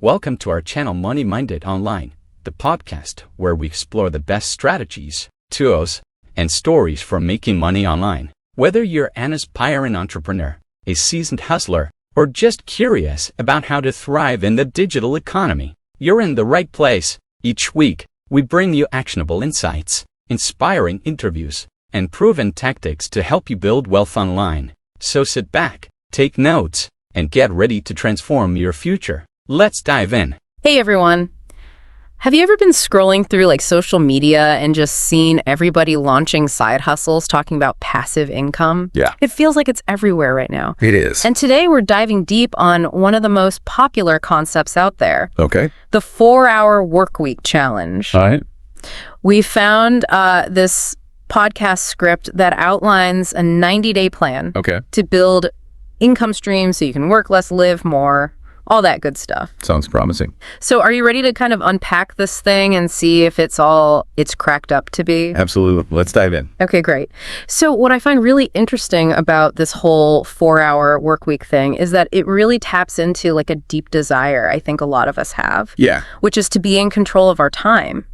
Welcome to our channel Money Minded Online, the podcast where we explore the best strategies, tools, and stories for making money online. Whether you're an aspiring entrepreneur, a seasoned hustler, or just curious about how to thrive in the digital economy, you're in the right place. Each week, we bring you actionable insights, inspiring interviews, and proven tactics to help you build wealth online. So sit back, take notes, and get ready to transform your future. Let's dive in. Hey everyone. Have you ever been scrolling through social media and just seen everybody launching side hustles talking about passive income? Yeah. It feels like it's everywhere right now. It is. And today we're diving deep on one of the most popular concepts out there. Okay. The 4-Hour Workweek challenge. All right. We found this podcast script that outlines a 90-day plan to build income streams so you can work less, live more, all that good stuff. Sounds promising. So are you ready to kind of unpack this thing and see if it's cracked up to be? Absolutely. Let's dive in. Okay, great. So what I find really interesting about this whole 4-hour workweek thing is that it really taps into a deep desire I think a lot of us have. Yeah. Which is to be in control of our time.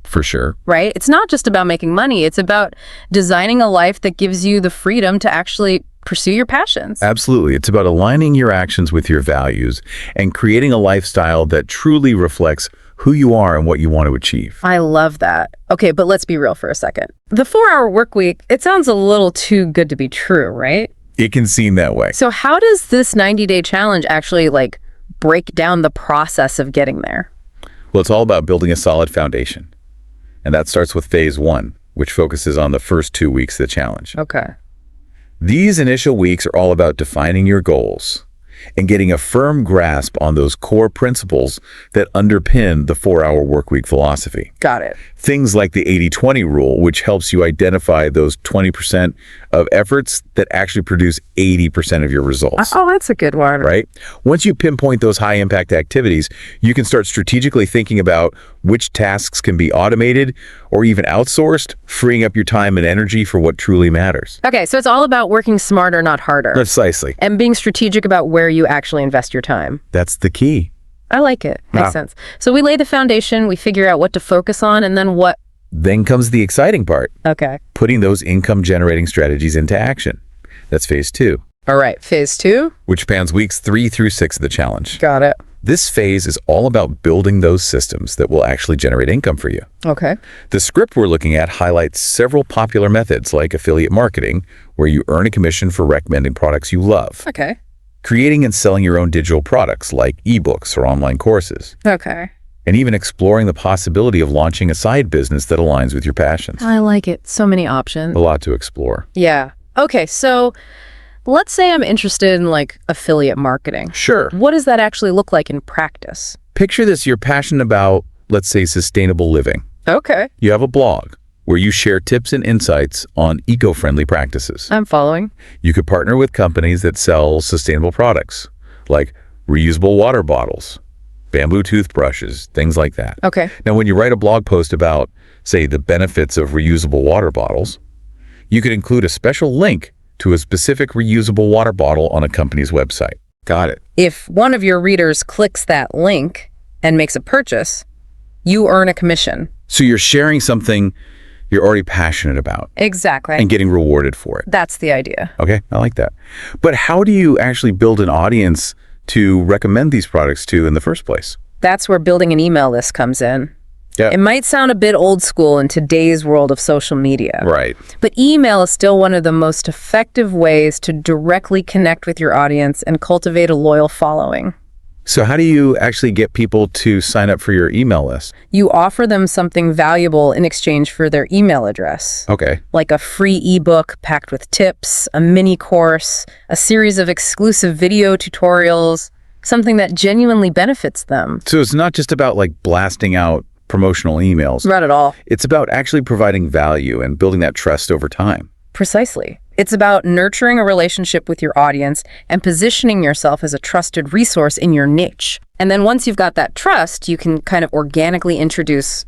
For sure. Right? It's not just about making money. It's about designing a life that gives you the freedom to actually pursue your passions. Absolutely. It's about aligning your actions with your values and creating a lifestyle that truly reflects who you are and what you want to achieve. I love that. Okay, but let's be real for a second. The 4-hour workweek, it sounds a little too good to be true, right? It can seem that way. So how does this 90-day challenge actually break down the process of getting there? Well, it's all about building a solid foundation. And that starts with phase 1, which focuses on the first 2 weeks of the challenge. Okay. These initial weeks are all about defining your goals and getting a firm grasp on those core principles that underpin the 4-hour workweek philosophy. Got it. Things like the 80-20 rule, which helps you identify those 20% of efforts that actually produce 80% of your results. Oh, that's a good one. Right? Once you pinpoint those high-impact activities, you can start strategically thinking about which tasks can be automated or even outsourced, freeing up your time and energy for what truly matters. Okay, so it's all about working smarter, not harder. Precisely. And being strategic about where you actually invest your time. That's the key. I like it. Makes sense. So we lay the foundation, we figure out what to focus on, and then what? Then comes the exciting part. Okay. Putting those income-generating strategies into action. That's phase 2. All right, phase 2? Which spans weeks 3 through 6 of the challenge. Got it. This phase is all about building those systems that will actually generate income for you. Okay. The script we're looking at highlights several popular methods like affiliate marketing, where you earn a commission for recommending products you love. Okay. Creating and selling your own digital products like ebooks or online courses. Okay. And even exploring the possibility of launching a side business that aligns with your passions. I like it. So many options. A lot to explore. Yeah. Okay, so let's say I'm interested in affiliate marketing. Sure. What does that actually look like in practice? Picture this, you're passionate about, let's say, sustainable living. Okay. You have a blog where you share tips and insights on eco-friendly practices. I'm following. You could partner with companies that sell sustainable products, like reusable water bottles, bamboo toothbrushes, things like that. Okay. Now, when you write a blog post about, say, the benefits of reusable water bottles, you could include a special link to a specific reusable water bottle on a company's website. Got it. If one of your readers clicks that link and makes a purchase, you earn a commission. So you're sharing something you're already passionate about. Exactly. And getting rewarded for it. That's the idea. Okay, I like that. But how do you actually build an audience to recommend these products to in the first place? That's where building an email list comes in. Yeah. It might sound a bit old school in today's world of social media. Right. But email is still one of the most effective ways to directly connect with your audience and cultivate a loyal following. So how do you actually get people to sign up for your email list? You offer them something valuable in exchange for their email address. Okay. Like a free ebook packed with tips, a mini course, a series of exclusive video tutorials, something that genuinely benefits them. So it's not just about blasting out promotional emails. Not at all. It's about actually providing value and building that trust over time. Precisely. It's about nurturing a relationship with your audience and positioning yourself as a trusted resource in your niche. And then once you've got that trust, you can kind of organically introduce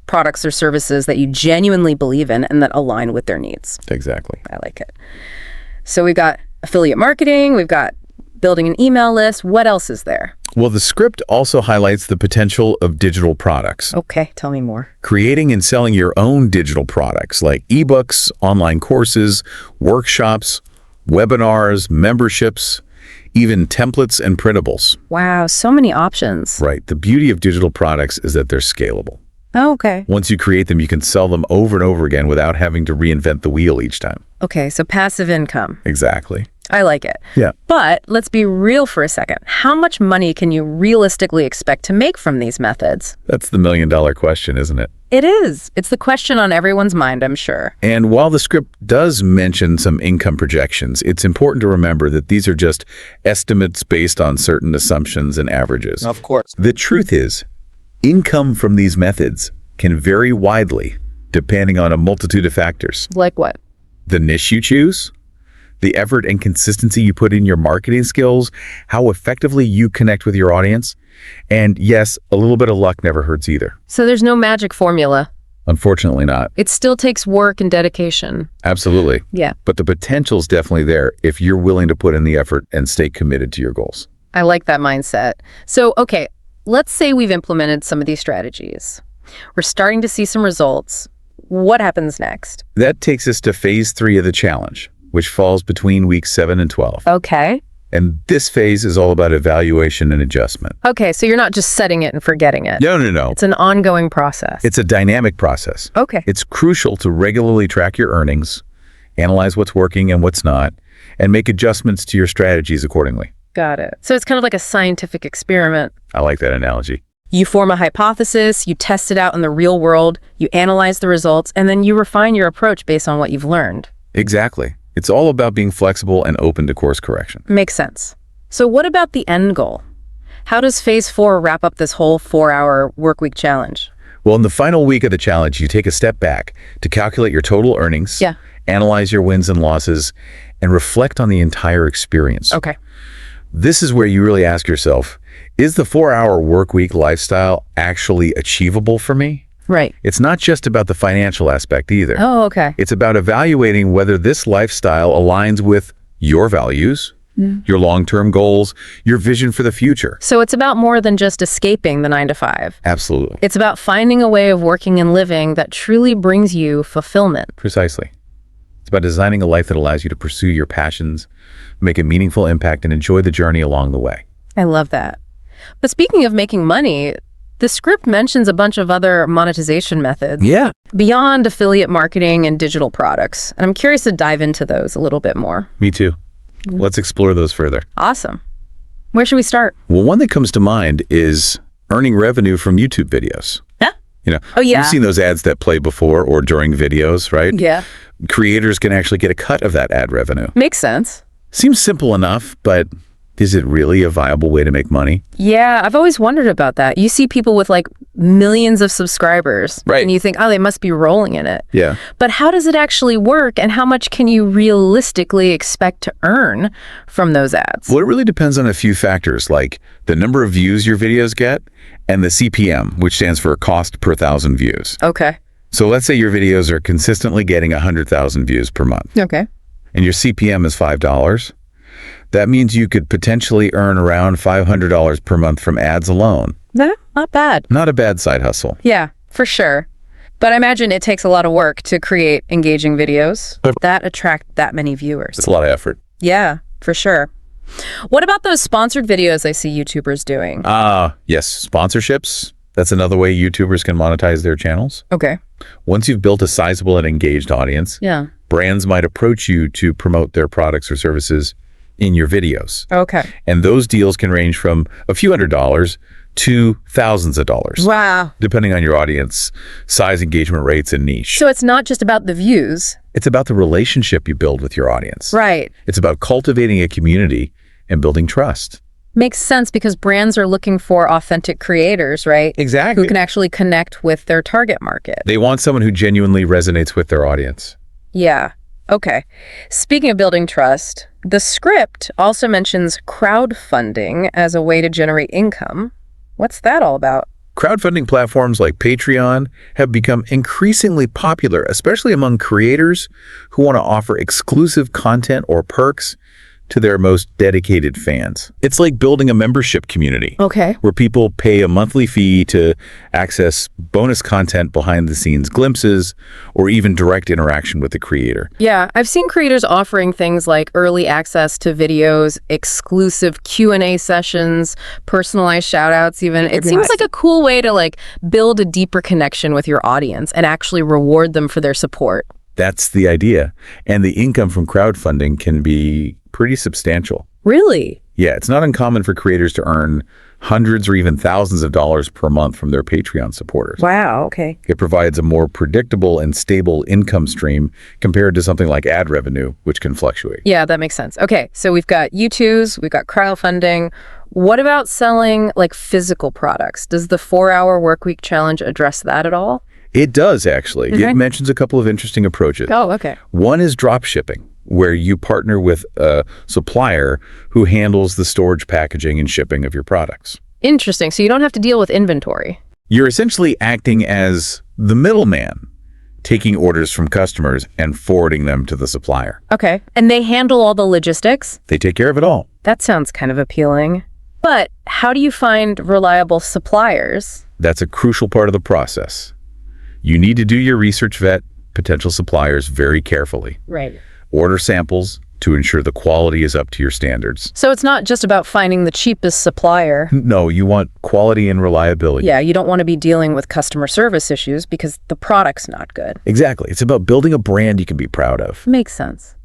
products or services that you genuinely believe in and that align with their needs. Exactly. I like it. So we've got affiliate marketing, we've got building an email list. What else is there? Well, the script also highlights the potential of digital products. Okay, tell me more. Creating and selling your own digital products like ebooks, online courses, workshops, webinars, memberships, even templates and printables. Wow, so many options. Right. The beauty of digital products is that they're scalable. Oh, okay. Once you create them, you can sell them over and over again without having to reinvent the wheel each time. Okay, so passive income. Exactly. I like it. Yeah. But let's be real for a second. How much money can you realistically expect to make from these methods? That's the million-dollar question, isn't it? It is. It's the question on everyone's mind, I'm sure. And while the script does mention some income projections, it's important to remember that these are just estimates based on certain assumptions and averages. Of course. The truth is, income from these methods can vary widely depending on a multitude of factors. Like what? The niche you choose, the effort and consistency you put in your marketing skills, how effectively you connect with your audience, and yes, a little bit of luck never hurts either. So there's no magic formula. Unfortunately not. It still takes work and dedication. Absolutely. Yeah. But the potential's definitely there if you're willing to put in the effort and stay committed to your goals. I like that mindset. So, okay, let's say we've implemented some of these strategies. We're starting to see some results. What happens next? That takes us to phase 3 of the challenge, which falls between weeks 7 and 12. Okay. And this phase is all about evaluation and adjustment. Okay, so you're not just setting it and forgetting it. No. It's an ongoing process. It's a dynamic process. Okay. It's crucial to regularly track your earnings, analyze what's working and what's not, and make adjustments to your strategies accordingly. Got it. So it's kind of like a scientific experiment. I like that analogy. You form a hypothesis, you test it out in the real world, you analyze the results, and then you refine your approach based on what you've learned. Exactly. It's all about being flexible and open to course correction. Makes sense. So what about the end goal? How does phase 4 wrap up this whole 4-hour workweek challenge? Well, in the final week of the challenge, you take a step back to calculate your total earnings, analyze your wins and losses, and reflect on the entire experience. Okay. This is where you really ask yourself, is the 4-hour workweek lifestyle actually achievable for me? Right. It's not just about the financial aspect either. Oh, okay. It's about evaluating whether this lifestyle aligns with your values, your long-term goals, your vision for the future. So it's about more than just escaping the 9-to-5. Absolutely. It's about finding a way of working and living that truly brings you fulfillment. Precisely. It's about designing a life that allows you to pursue your passions, make a meaningful impact, and enjoy the journey along the way. I love that. But speaking of making money, the script mentions a bunch of other monetization methods. Yeah. Beyond affiliate marketing and digital products. And I'm curious to dive into those a little bit more. Me too. Let's explore those further. Awesome. Where should we start? Well, one that comes to mind is earning revenue from YouTube videos. Yeah. You know, Oh, yeah. You've seen those ads that play before or during videos, right? Yeah. Creators can actually get a cut of that ad revenue. Makes sense. Seems simple enough, but is it really a viable way to make money? Yeah, I've always wondered about that. You see people with like millions of subscribers. Right. And you think, oh, they must be rolling in it. Yeah. But how does it actually work, and how much can you realistically expect to earn from those ads? Well, it really depends on a few factors, like the number of views your videos get and the CPM, which stands for cost per 1,000 views. Okay. So let's say your videos are consistently getting 100,000 views per month, Okay. and your CPM is $5. That means you could potentially earn around $500 per month from ads alone. Not bad. Not a bad side hustle. Yeah, for sure. But I imagine it takes a lot of work to create engaging videos that attract that many viewers. It's a lot of effort. Yeah, for sure. What about those sponsored videos I see YouTubers doing? Yes, sponsorships. That's another way YouTubers can monetize their channels. Okay. Once you've built a sizable and engaged audience, Yeah. brands might approach you to promote their products or services in your videos. Okay. And those deals can range from a few $100s to thousands of dollars, Wow. depending on your audience, size, engagement rates, and niche. So it's not just about the views. It's about the relationship you build with your audience. Right. It's about cultivating a community and building trust. Makes sense because brands are looking for authentic creators, right? Exactly. Who can actually connect with their target market. They want someone who genuinely resonates with their audience. Yeah. Okay. Speaking of building trust, the script also mentions crowdfunding as a way to generate income. What's that all about? Crowdfunding platforms like Patreon have become increasingly popular, especially among creators who want to offer exclusive content or perks to their most dedicated fans. It's like building a membership community. Okay. Where people pay a monthly fee to access bonus content, behind-the-scenes glimpses, or even direct interaction with the creator. Yeah, I've seen creators offering things like early access to videos, exclusive Q&A sessions, personalized shout-outs even. It seems like a cool way to build a deeper connection with your audience and actually reward them for their support. That's the idea. And the income from crowdfunding can be pretty substantial. Really? Yeah, it's not uncommon for creators to earn hundreds or even thousands of dollars per month from their Patreon supporters. Wow, okay. It provides a more predictable and stable income stream compared to something like ad revenue, which can fluctuate. Yeah, that makes sense. Okay, so we've got U2s, we've got crowdfunding. What about selling physical products? Does the 4-Hour Workweek challenge address that at all? It does, actually. It mentions a couple of interesting approaches. Oh, okay. One is drop shipping, where you partner with a supplier who handles the storage, packaging, and shipping of your products. Interesting. So you don't have to deal with inventory. You're essentially acting as the middleman, taking orders from customers and forwarding them to the supplier. Okay. And they handle all the logistics? They take care of it all. That sounds kind of appealing. But how do you find reliable suppliers? That's a crucial part of the process. You need to do your research, vet potential suppliers very carefully. Right. Order samples to ensure the quality is up to your standards. So it's not just about finding the cheapest supplier. No, you want quality and reliability. Yeah, you don't want to be dealing with customer service issues because the product's not good. Exactly. It's about building a brand you can be proud of. Makes sense.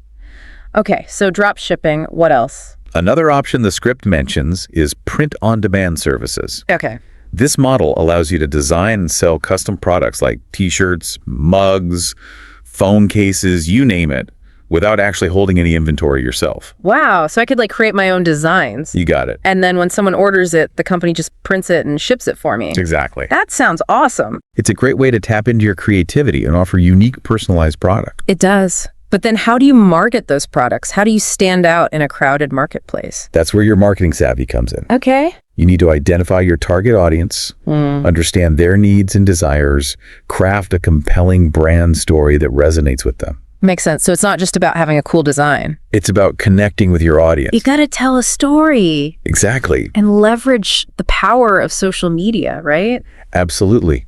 Okay, so drop shipping, what else? Another option the script mentions is print-on-demand services. Okay. This model allows you to design and sell custom products like t-shirts, mugs, phone cases, you name it, without actually holding any inventory yourself. Wow, so I could create my own designs. You got it. And then when someone orders it, the company just prints it and ships it for me. Exactly. That sounds awesome. It's a great way to tap into your creativity and offer unique, personalized product. It does. But then how do you market those products? How do you stand out in a crowded marketplace? That's where your marketing savvy comes in. Okay. You need to identify your target audience, understand their needs and desires, craft a compelling brand story that resonates with them. Makes sense. So it's not just about having a cool design. It's about connecting with your audience. You got to tell a story. Exactly. And leverage the power of social media, right? Absolutely.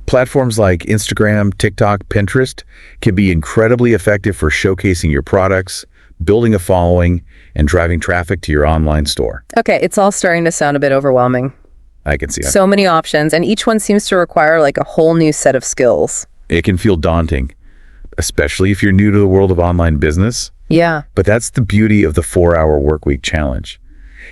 Platforms like Instagram, TikTok, Pinterest can be incredibly effective for showcasing your products, building a following, and driving traffic to your online store. Okay, it's all starting to sound a bit overwhelming. I can see that. So many options, and each one seems to require a whole new set of skills. It can feel daunting, especially if you're new to the world of online business. Yeah. But that's the beauty of the 4-Hour Workweek challenge.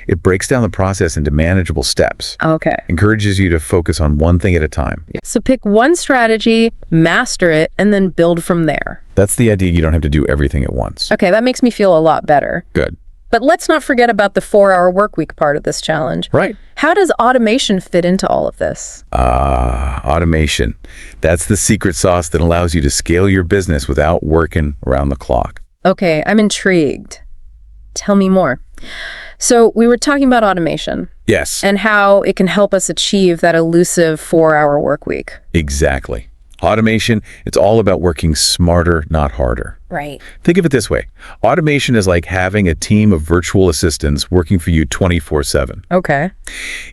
It breaks down the process into manageable steps. Okay. Encourages you to focus on one thing at a time. So pick one strategy, master it, and then build from there. That's the idea. You don't have to do everything at once. Okay, that makes me feel a lot better. Good. But let's not forget about the 4-Hour Workweek part of this challenge. Right. How does automation fit into all of this? Automation. That's the secret sauce that allows you to scale your business without working around the clock. Okay, I'm intrigued. Tell me more. So we were talking about automation. Yes. And how it can help us achieve that elusive 4-hour work week. Exactly. Automation, it's all about working smarter, not harder. Right. Think of it this way. Automation is like having a team of virtual assistants working for you 24/7. Okay.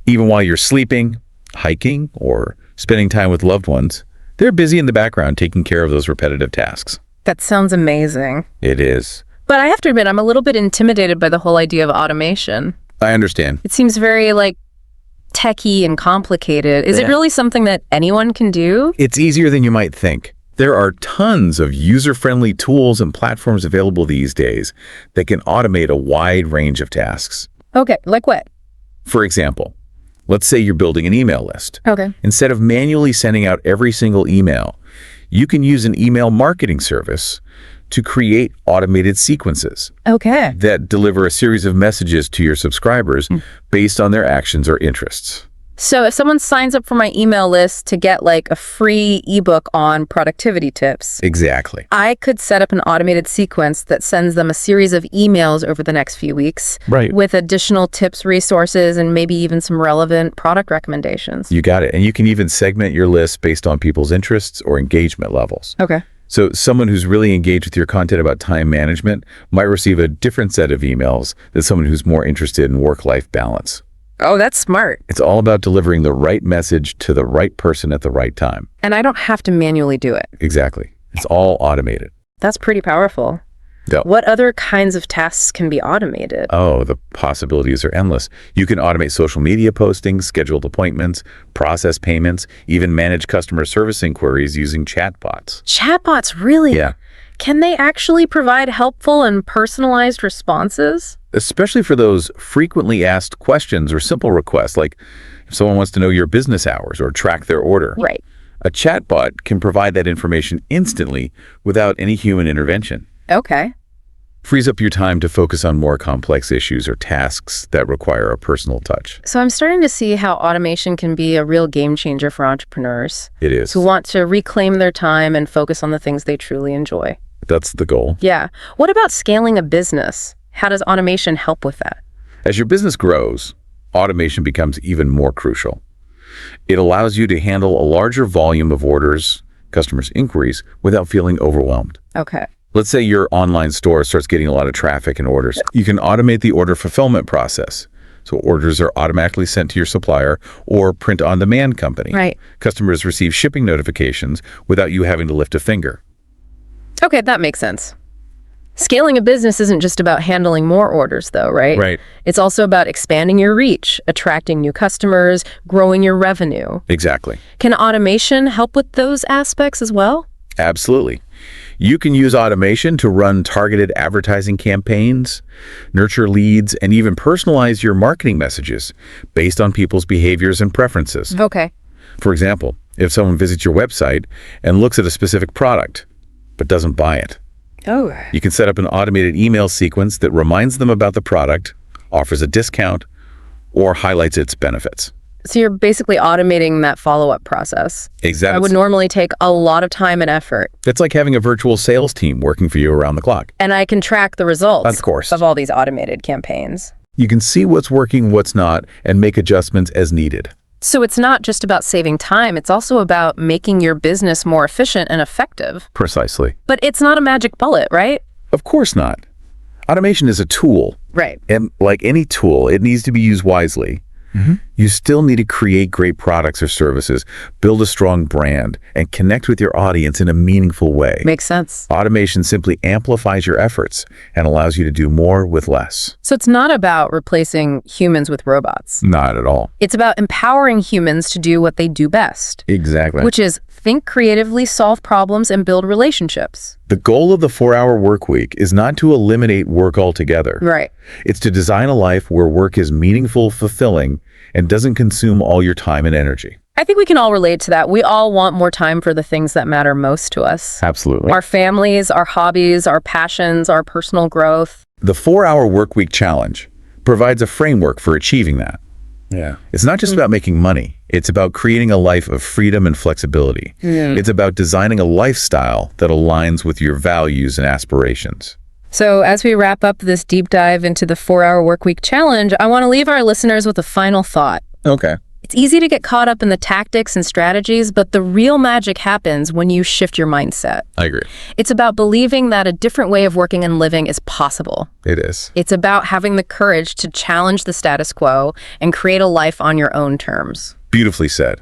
Even while you're sleeping, hiking, or spending time with loved ones, they're busy in the background taking care of those repetitive tasks. That sounds amazing. It is. But I have to admit, I'm a little bit intimidated by the whole idea of automation. I understand. It seems very, techie and complicated. Is it really something that anyone can do? It's easier than you might think. There are tons of user-friendly tools and platforms available these days that can automate a wide range of tasks. Okay, like what? For example, let's say you're building an email list. Okay. Instead of manually sending out every single email, you can use an email marketing service to create automated sequences Okay. that deliver a series of messages to your subscribers based on their actions or interests. So if someone signs up for my email list to get a free ebook on productivity tips, Exactly. I could set up an automated sequence that sends them a series of emails over the next few weeks. Right. With additional tips, resources, and maybe even some relevant product recommendations. You got it. And you can even segment your list based on people's interests or engagement levels. Okay. So someone who's really engaged with your content about time management might receive a different set of emails than someone who's more interested in work-life balance. Oh, that's smart. It's all about delivering the right message to the right person at the right time. And I don't have to manually do it. Exactly. It's all automated. That's pretty powerful. Yeah. What other kinds of tasks can be automated? Oh, the possibilities are endless. You can automate social media postings, scheduled appointments, process payments, even manage customer service inquiries using chatbots. Chatbots, really? Yeah. Can they actually provide helpful and personalized responses? Especially for those frequently asked questions or simple requests, like if someone wants to know your business hours or track their order. Right. A chatbot can provide that information instantly without any human intervention. Okay. Frees up your time to focus on more complex issues or tasks that require a personal touch. So I'm starting to see how automation can be a real game changer for entrepreneurs It is. who want to reclaim their time and focus on the things they truly enjoy. That's the goal. Yeah. What about scaling a business? How does automation help with that? As your business grows, automation becomes even more crucial. It allows you to handle a larger volume of orders, customers' inquiries, without feeling overwhelmed. Okay. Let's say your online store starts getting a lot of traffic and orders. You can automate the order fulfillment process. So orders are automatically sent to your supplier or print-on-demand company. Right. Customers receive shipping notifications without you having to lift a finger. Okay, that makes sense. Scaling a business isn't just about handling more orders, though, right? Right. It's also about expanding your reach, attracting new customers, growing your revenue. Exactly. Can automation help with those aspects as well? Absolutely. You can use automation to run targeted advertising campaigns, nurture leads, and even personalize your marketing messages based on people's behaviors and preferences. Okay. For example, if someone visits your website and looks at a specific product but doesn't buy it, Oh. you can set up an automated email sequence that reminds them about the product, offers a discount, or highlights its benefits. So you're basically automating that follow-up process. Exactly. That would normally take a lot of time and effort. It's like having a virtual sales team working for you around the clock. And I can track the results Of course. of all these automated campaigns. You can see what's working, what's not, and make adjustments as needed. So it's not just about saving time, it's also about making your business more efficient and effective. Precisely. But it's not a magic bullet, right? Of course not. Automation is a tool, Right. and like any tool, it needs to be used wisely. You still need to create great products or services, build a strong brand, and connect with your audience in a meaningful way. Makes sense. Automation simply amplifies your efforts and allows you to do more with less. So it's not about replacing humans with robots. Not at all. It's about empowering humans to do what they do best, Exactly. which is think creatively, solve problems, and build relationships. The goal of the 4-Hour Workweek is not to eliminate work altogether. Right. It's to design a life where work is meaningful, fulfilling, and doesn't consume all your time and energy. I think we can all relate to that. We all want more time for the things that matter most to us. Absolutely. Our families, our hobbies, our passions, our personal growth. The 4-Hour Workweek Challenge provides a framework for achieving that. Yeah. It's not just about making money. It's about creating a life of freedom and flexibility. It's about designing a lifestyle that aligns with your values and aspirations. So as we wrap up this deep dive into the 4-Hour Workweek Challenge, I want to leave our listeners with a final thought. Okay. It's easy to get caught up in the tactics and strategies, but the real magic happens when you shift your mindset. I agree. It's about believing that a different way of working and living is possible. It is. It's about having the courage to challenge the status quo and create a life on your own terms. Beautifully said.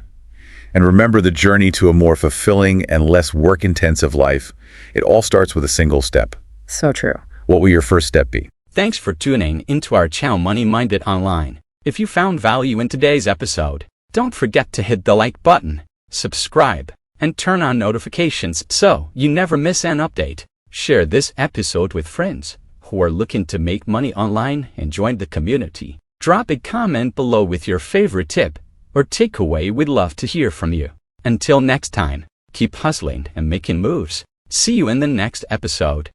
And remember, the journey to a more fulfilling and less work-intensive life, it all starts with a single step. So true. What will your first step be? Thanks for tuning into our channel Money Minded Online. If you found value in today's episode, don't forget to hit the like button, subscribe, and turn on notifications so you never miss an update. Share this episode with friends who are looking to make money online and join the community. Drop a comment below with your favorite tip or takeaway. We'd love to hear from you. Until next time, keep hustling and making moves. See you in the next episode.